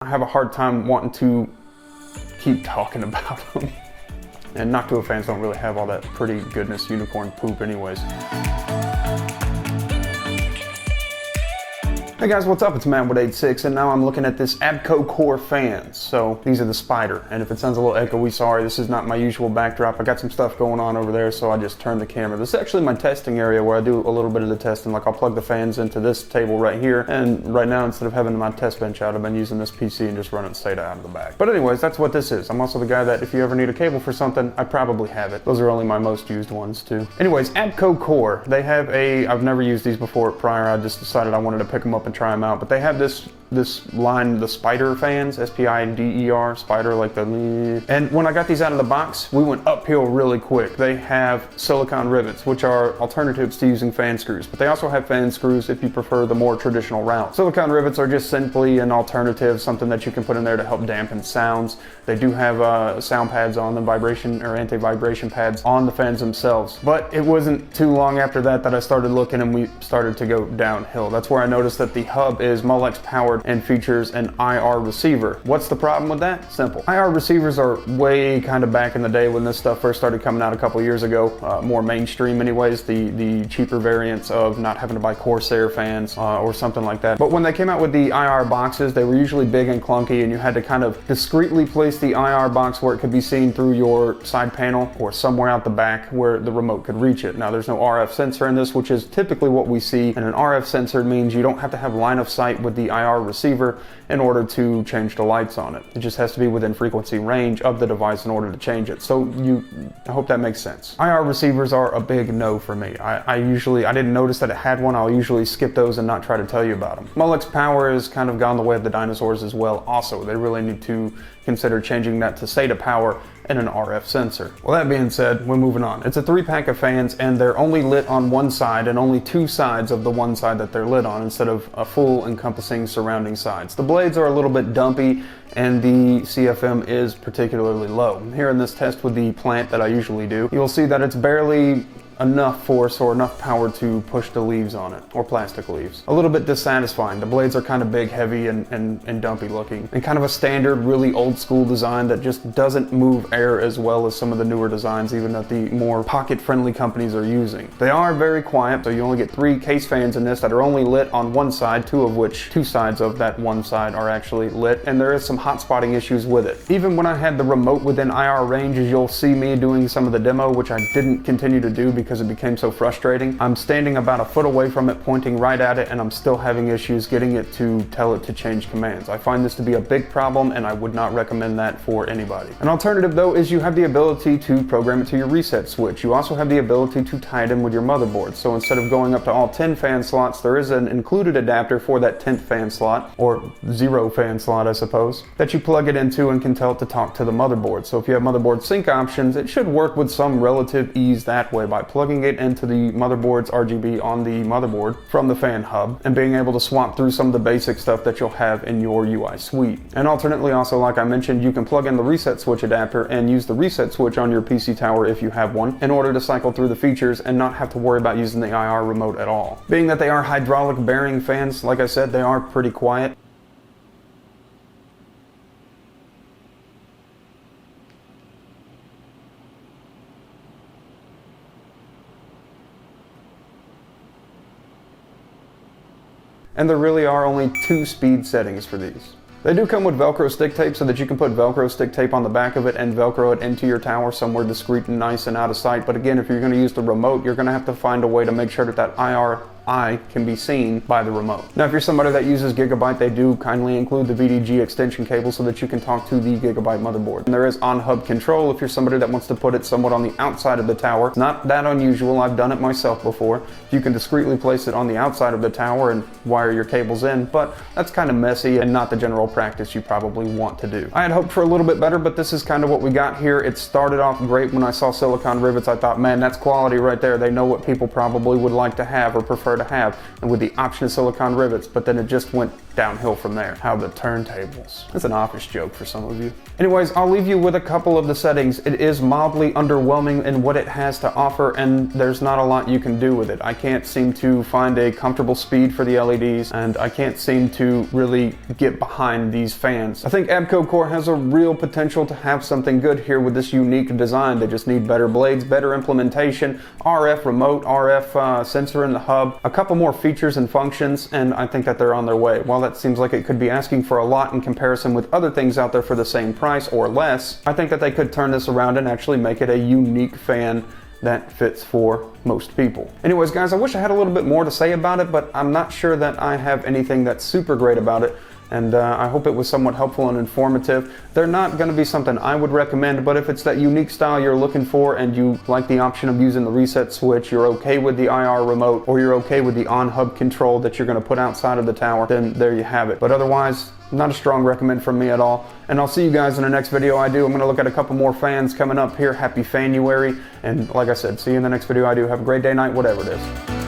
I have a hard time wanting to keep talking about them. And Noctua fans don't really have all that pretty goodness unicorn poop anyways. Hey guys, what's up? It's Matt with 86, and now I'm looking at this Ab-KONCORE fans. So these are the spider, and if it sounds a little echoey, sorry, this is not my usual backdrop. I got some stuff going on over there, so I just turned the camera. This is actually my testing area where I do a little bit of the testing. Like I'll plug the fans into this table right here, and right now instead of having my test bench out, I've been using this PC and just running SATA out of the back. But anyways, that's what this is. I'm also the guy that if you ever need a cable for something, I probably have it. Those are only my most used ones too. Anyways, Ab-KONCORE, they have I've never used these before prior. I just decided I wanted to pick them up and try them out, but they have this line, the spider fans, S-P-I-D-E-R, spider, like the, and when I got these out of the box, we went uphill really quick. They have silicone rivets, which are alternatives to using fan screws, but they also have fan screws if you prefer the more traditional route. Silicone rivets are just simply an alternative, something that you can put in there to help dampen sounds. They do have sound pads on them, vibration or anti-vibration pads on the fans themselves, but it wasn't too long after that I started looking and we started to go downhill. That's where I noticed that the hub is Molex powered and features an IR receiver. What's the problem with that? Simple. IR receivers are way kind of back in the day when this stuff first started coming out a couple years ago, more mainstream anyways, the cheaper variants of not having to buy Corsair fans or something like that. But when they came out with the IR boxes, they were usually big and clunky, and you had to kind of discreetly place the IR box where it could be seen through your side panel or somewhere out the back where the remote could reach it. Now there's no RF sensor in this, which is typically what we see, and an RF sensor means you don't have to have line of sight with the IR receiver in order to change the lights on it. It just has to be within frequency range of the device in order to change it. So I hope that makes sense. IR receivers are a big no for me. I didn't notice that it had one. I'll usually skip those and not try to tell you about them. Molex power has kind of gone the way of the dinosaurs as well. Also, they really need to consider changing that to SATA power and an RF sensor. Well, that being said, we're moving on. It's a 3-pack of fans, and they're only lit on one side and only 2 sides of the one side that they're lit on instead of a full encompassing surrounding sides. The blades are a little bit dumpy and the CFM is particularly low. Here in this test with the plant that I usually do, you'll see that it's barely enough force or enough power to push the leaves on it, or plastic leaves. A little bit dissatisfying. The blades are kind of big, heavy, and dumpy looking, and kind of a standard, really old school design that just doesn't move air as well as some of the newer designs, even that the more pocket-friendly companies are using. They are very quiet, so you only get 3 case fans in this that are only lit on one side, 2 sides of that one side are actually lit, and there is some hot spotting issues with it. Even when I had the remote within IR range, as you'll see me doing some of the demo, which I didn't continue to do because it became so frustrating. I'm standing about a foot away from it, pointing right at it, and I'm still having issues getting it to tell it to change commands. I find this to be a big problem, and I would not recommend that for anybody. An alternative though is you have the ability to program it to your reset switch. You also have the ability to tie it in with your motherboard. So instead of going up to all 10 fan slots, there is an included adapter for that 10th fan slot, or 0 fan slot I suppose, that you plug it into and can tell it to talk to the motherboard. So if you have motherboard sync options, it should work with some relative ease that way by plugging it into the motherboard's RGB on the motherboard from the fan hub and being able to swap through some of the basic stuff that you'll have in your UI suite. And alternately also, like I mentioned, you can plug in the reset switch adapter and use the reset switch on your PC tower if you have one in order to cycle through the features and not have to worry about using the IR remote at all. Being that they are hydraulic bearing fans, like I said, they are pretty quiet. And there really are only 2 speed settings for these. They do come with Velcro stick tape so that you can put Velcro stick tape on the back of it and Velcro it into your tower somewhere discreet and nice and out of sight. But again, if you're going to use the remote, you're going to have to find a way to make sure that IR eye can be seen by the remote. Now, if you're somebody that uses Gigabyte, they do kindly include the VDG extension cable so that you can talk to the Gigabyte motherboard. And there is on-hub control if you're somebody that wants to put it somewhat on the outside of the tower. It's not that unusual. I've done it myself before. You can discreetly place it on the outside of the tower and wire your cables in, but that's kind of messy and not the general practice you probably want to do. I had hoped for a little bit better, but this is kind of what we got here. It started off great. When I saw silicone rivets, I thought, man, that's quality right there. They know what people probably would like to have or prefer to have, and with the option of silicone rivets, but then it just went downhill from there. How the turntables. That's an office joke for some of you. Anyways, I'll leave you with a couple of the settings. It is mildly underwhelming in what it has to offer, and there's not a lot you can do with it. I can't seem to find a comfortable speed for the LEDs, and I can't seem to really get behind these fans. I think ABKONCORE has a real potential to have something good here with this unique design. They just need better blades, better implementation, RF remote, RF sensor in the hub, a couple more features and functions, and I think that they're on their way. While that seems like it could be asking for a lot in comparison with other things out there for the same price or less, I think that they could turn this around and actually make it a unique fan that fits for most people. Anyways, guys, I wish I had a little bit more to say about it, but I'm not sure that I have anything that's super great about it. And I hope it was somewhat helpful and informative. They're not going to be something I would recommend, but if it's that unique style you're looking for and you like the option of using the reset switch, you're okay with the IR remote, or you're okay with the on-hub control that you're going to put outside of the tower, then there you have it. But otherwise, not a strong recommend from me at all. And I'll see you guys in the next video I do. I'm going to look at a couple more fans coming up here. Happy Fanuary. And like I said, see you in the next video I do. Have a great day, night, whatever it is.